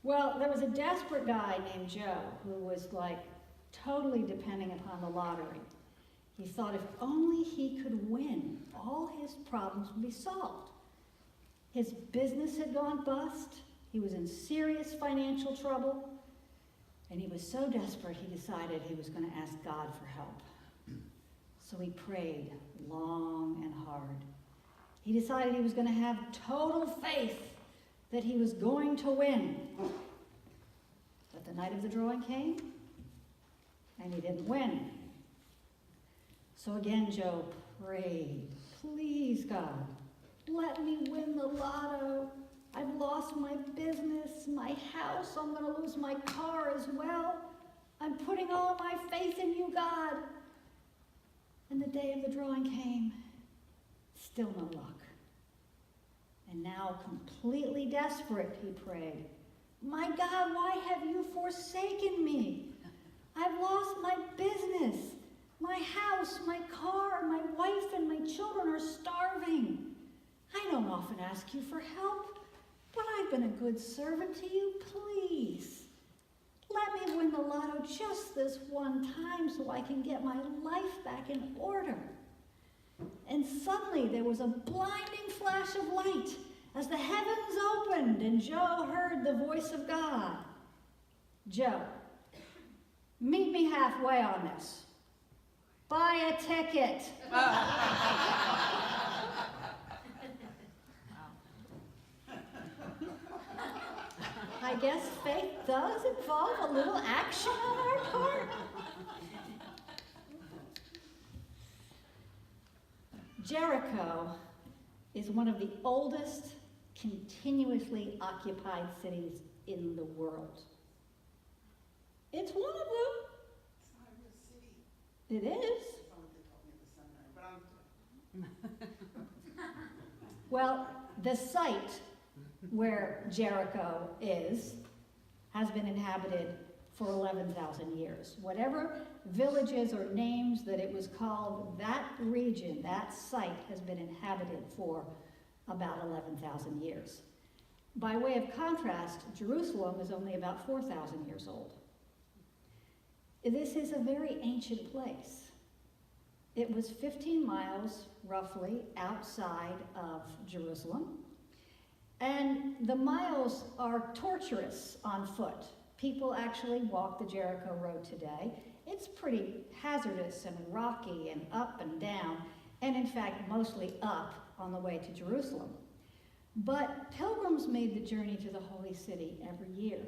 Well, there was a desperate guy named Joe who was like totally depending upon the lottery. He thought if only he could win, all his problems would be solved. His business had gone bust. He was in serious financial trouble. And he was so desperate, he decided he was going to ask God for help. So he prayed long and hard. He decided he was going to have total faith that he was going to win. But the night of the drawing came, and he didn't win. So again, Job prayed, please, God, let me win the lotto. I've lost my business, my house. I'm going to lose my car as well. I'm putting all my faith in you, God. And the day of the drawing came. Still no luck. And now, completely desperate, he prayed, my God, why have you forsaken me? I've lost my business, my house, my car, my wife and my children are starving. I don't often ask you for help, but I've been a good servant to you. Please, let me win the lotto just this one time so I can get my life back in order. And suddenly there was a blinding flash of light as the heavens opened and Joe heard the voice of God. Joe, meet me halfway on this. Buy a ticket. I guess faith does involve a little action on our part. Jericho is one of the oldest continuously occupied cities in the world. It's one of them. It's not a real city. It is. That's not what they told me at the seminar, but Well, the site where Jericho is has been inhabited for 11,000 years. Whatever villages or names that it was called, that region, that site has been inhabited for about 11,000 years. By way of contrast, Jerusalem is only about 4,000 years old. This is a very ancient place. It was 15 miles, roughly, outside of Jerusalem. And the miles are torturous on foot. People actually walk the Jericho Road today. It's pretty hazardous and rocky and up and down, and in fact, mostly up on the way to Jerusalem. But pilgrims made the journey to the Holy City every year.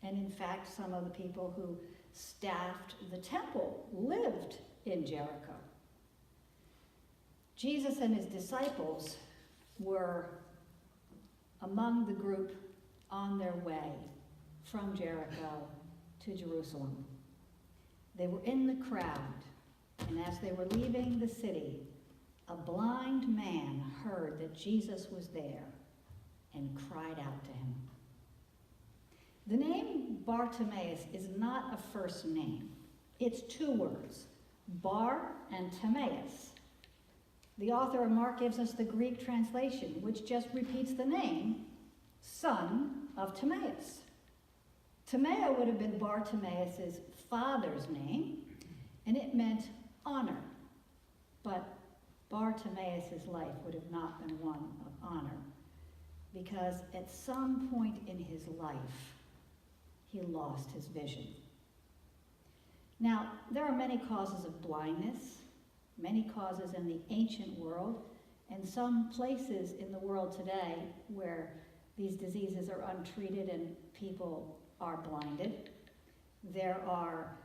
And in fact, some of the people who staffed the temple lived in Jericho. Jesus and his disciples were among the group on their way from Jericho to Jerusalem. They were in the crowd, and as they were leaving the city, a blind man heard that Jesus was there and cried out to him. The name Bartimaeus is not a first name. It's two words, Bar and Timaeus. The author of Mark gives us the Greek translation, which just repeats the name, son of Timaeus. Timea would have been Bartimaeus' father's name, and it meant honor. But Bartimaeus' life would have not been one of honor, because at some point in his life, he lost his vision. Now, there are many causes of blindness, many causes in the ancient world, and some places in the world today where these diseases are untreated and people are blinded. There are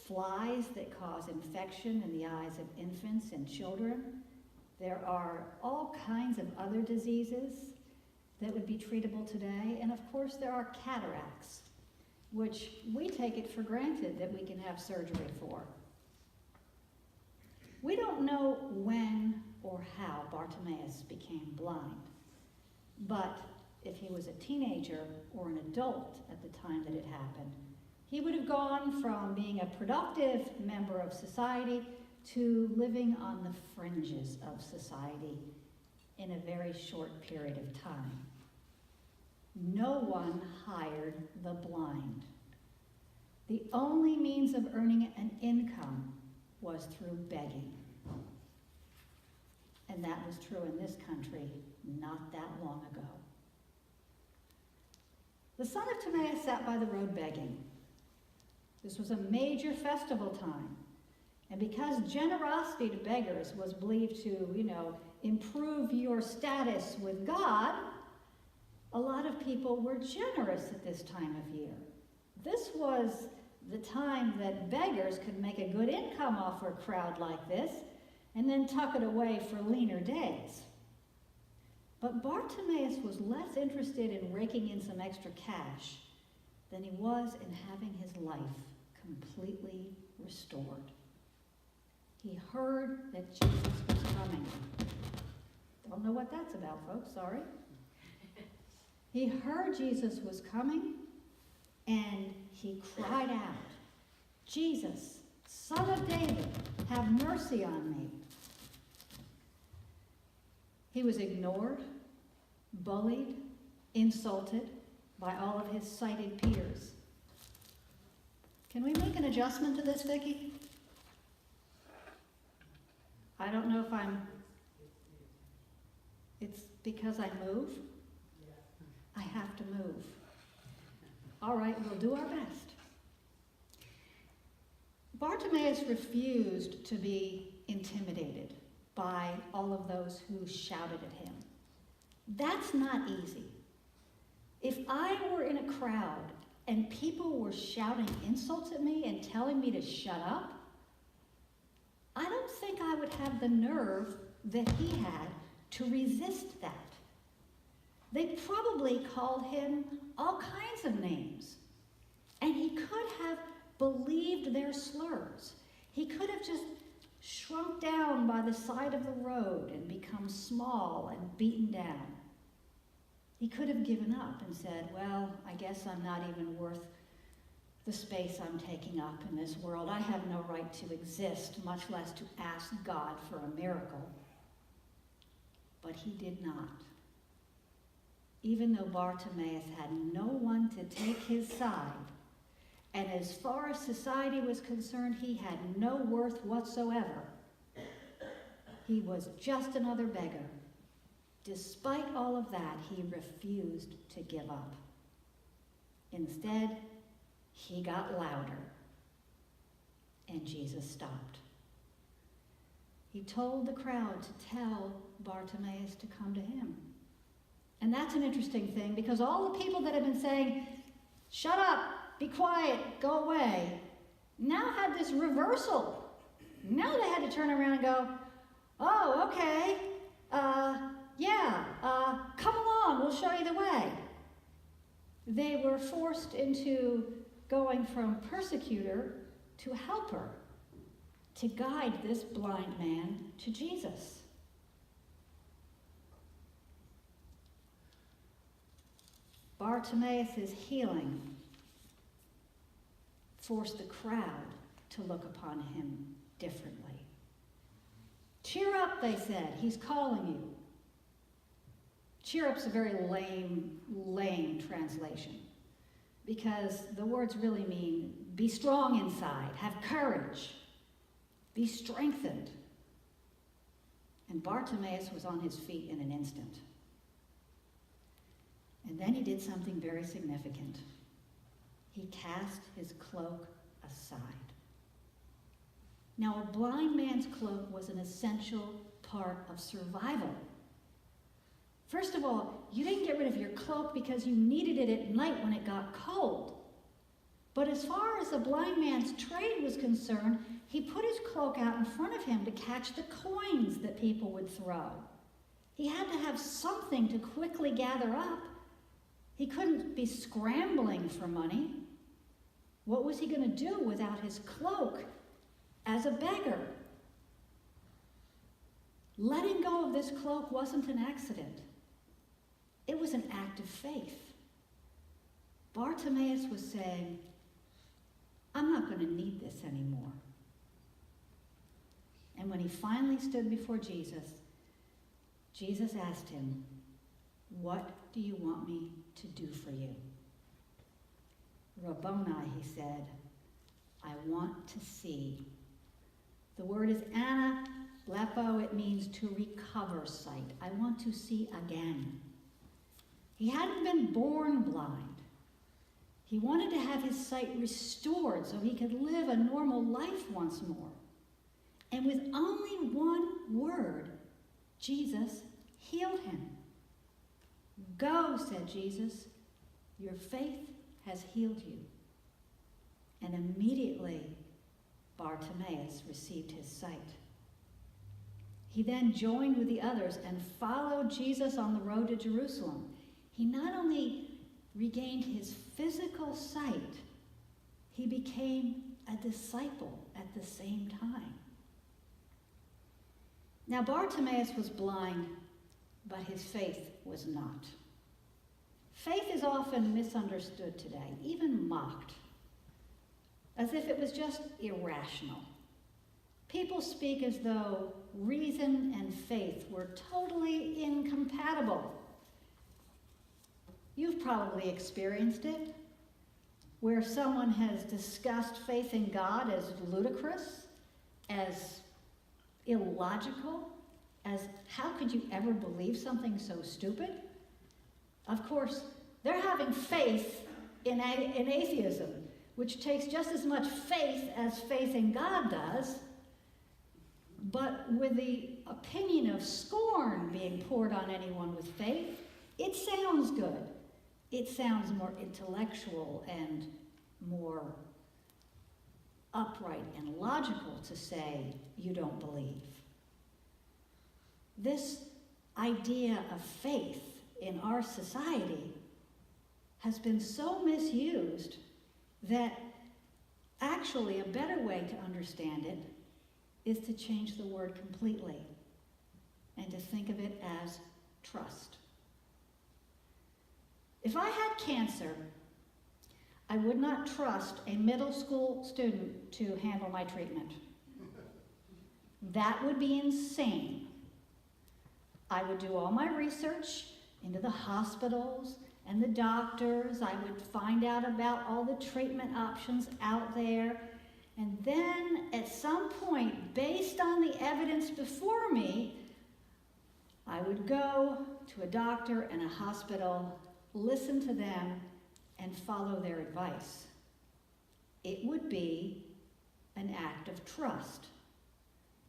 flies that cause infection in the eyes of infants and children. There are all kinds of other diseases that would be treatable today. And of course, there are cataracts, which we take it for granted that we can have surgery for. We don't know when or how Bartimaeus became blind, but if he was a teenager or an adult at the time that it happened, he would have gone from being a productive member of society to living on the fringes of society in a very short period of time. no one hired the blind. The only means of earning an income was through begging. And that was true in this country not that long ago. The son of Timaeus sat by the road begging. This was a major festival time. And because generosity to beggars was believed to, improve your status with God, a lot of people were generous at this time of year. This was the time that beggars could make a good income off a crowd like this and then tuck it away for leaner days. But Bartimaeus was less interested in raking in some extra cash than he was in having his life completely restored. He heard that Jesus was coming. Don't know what that's about, folks, sorry. He heard Jesus was coming, and he cried out, "Jesus, Son of David, have mercy on me." He was ignored, bullied, insulted by all of his sighted peers. Can we make an adjustment to this, Vicki? I don't know if it's because I move. I have to move. All right, we'll do our best. Bartimaeus refused to be intimidated by all of those who shouted at him. That's not easy. If I were in a crowd and people were shouting insults at me and telling me to shut up, I don't think I would have the nerve that he had to resist that. They probably called him all kinds of names, and he could have believed their slurs. He could have just shrunk down by the side of the road and become small and beaten down. He could have given up and said, well, I guess I'm not even worth the space I'm taking up in this world. I have no right to exist, much less to ask God for a miracle. But he did not. Even though Bartimaeus had no one to take his side, and as far as society was concerned, he had no worth whatsoever. He was just another beggar. Despite all of that, he refused to give up. Instead, he got louder, and Jesus stopped. He told the crowd to tell Bartimaeus to come to him. And that's an interesting thing, because all the people that had been saying, shut up, be quiet, go away, now had this reversal. Now they had to turn around and go, oh, okay, come along, we'll show you the way. They were forced into going from persecutor to helper to guide this blind man to Jesus. Bartimaeus' healing forced the crowd to look upon him differently. Cheer up, they said, he's calling you. Cheer up's a very lame translation, because the words really mean be strong inside, have courage, be strengthened. And Bartimaeus was on his feet in an instant. And then he did something very significant. He cast his cloak aside. Now, a blind man's cloak was an essential part of survival. First of all, you didn't get rid of your cloak because you needed it at night when it got cold. But as far as the blind man's trade was concerned, he put his cloak out in front of him to catch the coins that people would throw. He had to have something to quickly gather up. He couldn't be scrambling for money. What was he going to do without his cloak as a beggar? Letting go of this cloak wasn't an accident. It was an act of faith. Bartimaeus was saying, I'm not going to need this anymore. And when he finally stood before Jesus, Jesus asked him, What do you want me to do for you? Rabboni, he said, I want to see. The word is analepo. It means to recover sight. I want to see again. He hadn't been born blind. He wanted to have his sight restored so he could live a normal life once more. And with only one word, Jesus healed him. Go, said Jesus, your faith has healed you. And immediately Bartimaeus received his sight. He then joined with the others and followed Jesus on the road to Jerusalem. He not only regained his physical sight, he became a disciple at the same time. Now Bartimaeus was blind, but his faith was not. Faith is often misunderstood today, even mocked, as if it was just irrational. People speak as though reason and faith were totally incompatible. You've probably experienced it, where someone has discussed faith in God as ludicrous, as illogical, as how could you ever believe something so stupid? Of course, they're having faith in atheism, which takes just as much faith as faith in God does, but with the opinion of scorn being poured on anyone with faith, it sounds good. It sounds more intellectual and more upright and logical to say you don't believe. This idea of faith in our society has been so misused that actually a better way to understand it is to change the word completely and to think of it as trust. If I had cancer, I would not trust a middle school student to handle my treatment. That would be insane. I would do all my research into the hospitals and the doctors. I would find out about all the treatment options out there. And then at some point, based on the evidence before me, I would go to a doctor and a hospital, listen to them, and follow their advice. It would be an act of trust,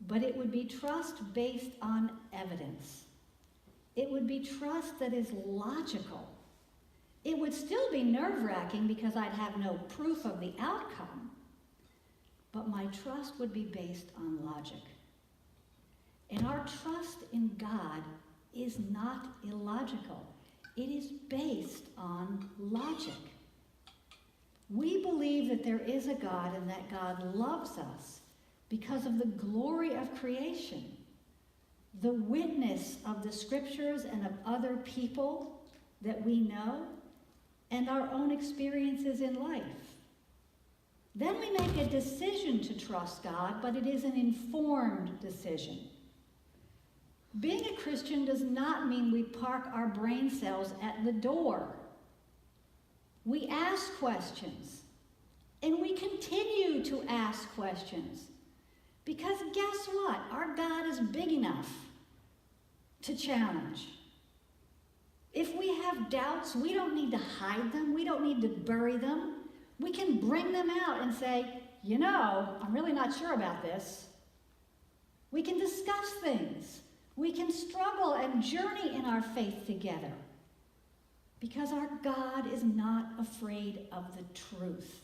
but it would be trust based on evidence. It would be trust that is logical. It would still be nerve-wracking because I'd have no proof of the outcome, but my trust would be based on logic. And our trust in God is not illogical. It is based on logic. We believe that there is a God and that God loves us because of the glory of creation, the witness of the scriptures and of other people that we know, and our own experiences in life. Then we make a decision to trust God, but it is an informed decision. Being a Christian does not mean we park our brain cells at the door. We ask questions, and we continue to ask questions. Because guess what? Our God is big enough to challenge. If we have doubts, we don't need to hide them. We don't need to bury them. We can bring them out and say, you know, I'm really not sure about this. We can discuss things. We can struggle and journey in our faith together. Because our God is not afraid of the truth.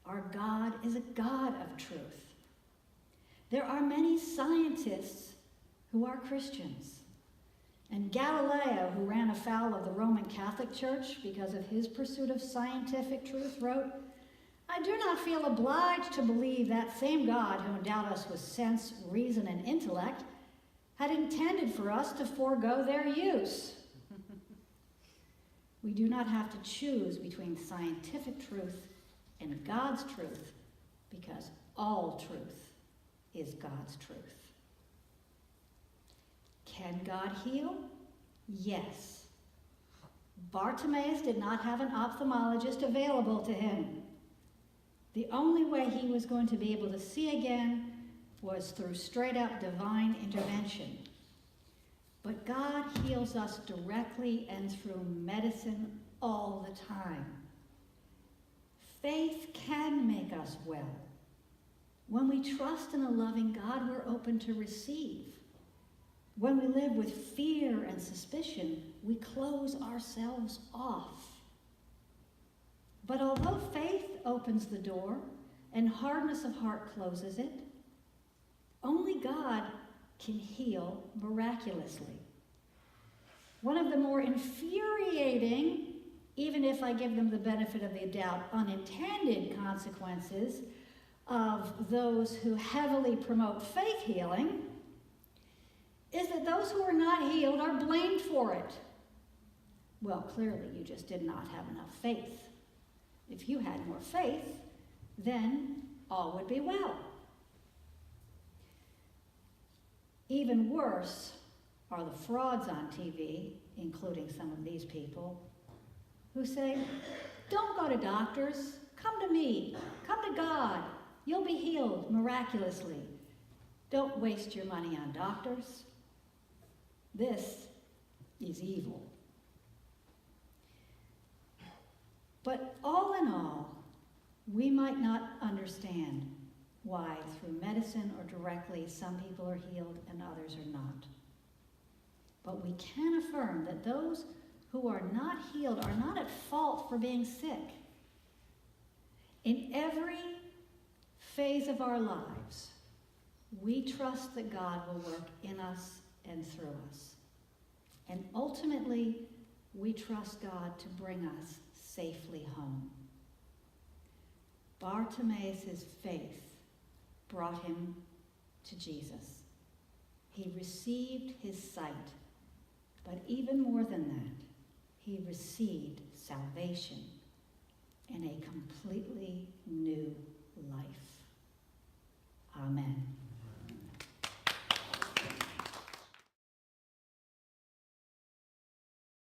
Our God is a God of truth. There are many scientists who are Christians. And Galileo, who ran afoul of the Roman Catholic Church because of his pursuit of scientific truth, wrote, I do not feel obliged to believe that same God who endowed us with sense, reason, and intellect had intended for us to forego their use. We do not have to choose between scientific truth and God's truth because all truth is God's truth. Can God heal? Yes. Bartimaeus did not have an ophthalmologist available to him. The only way he was going to be able to see again was through straight-up divine intervention. But God heals us directly and through medicine all the time. Faith can make us well. When we trust in a loving God, we're open to receive. When we live with fear and suspicion, we close ourselves off. But although faith opens the door and hardness of heart closes it, only God can heal miraculously. One of the more infuriating, even if I give them the benefit of the doubt, unintended consequences of those who heavily promote faith healing is that those who are not healed are blamed for it. Well, clearly you just did not have enough faith. If you had more faith, then all would be well. Even worse are the frauds on TV, including some of these people, who say, don't go to doctors, come to me, come to God, you'll be healed miraculously. Don't waste your money on doctors. This is evil. But all in all, we might not understand why through medicine or directly some people are healed and others are not. But we can affirm that those who are not healed are not at fault for being sick. In every phase of our lives, we trust that God will work in us and through us. And ultimately, we trust God to bring us safely home. Bartimaeus' faith brought him to Jesus. He received his sight, but even more than that, he received salvation and a completely new life.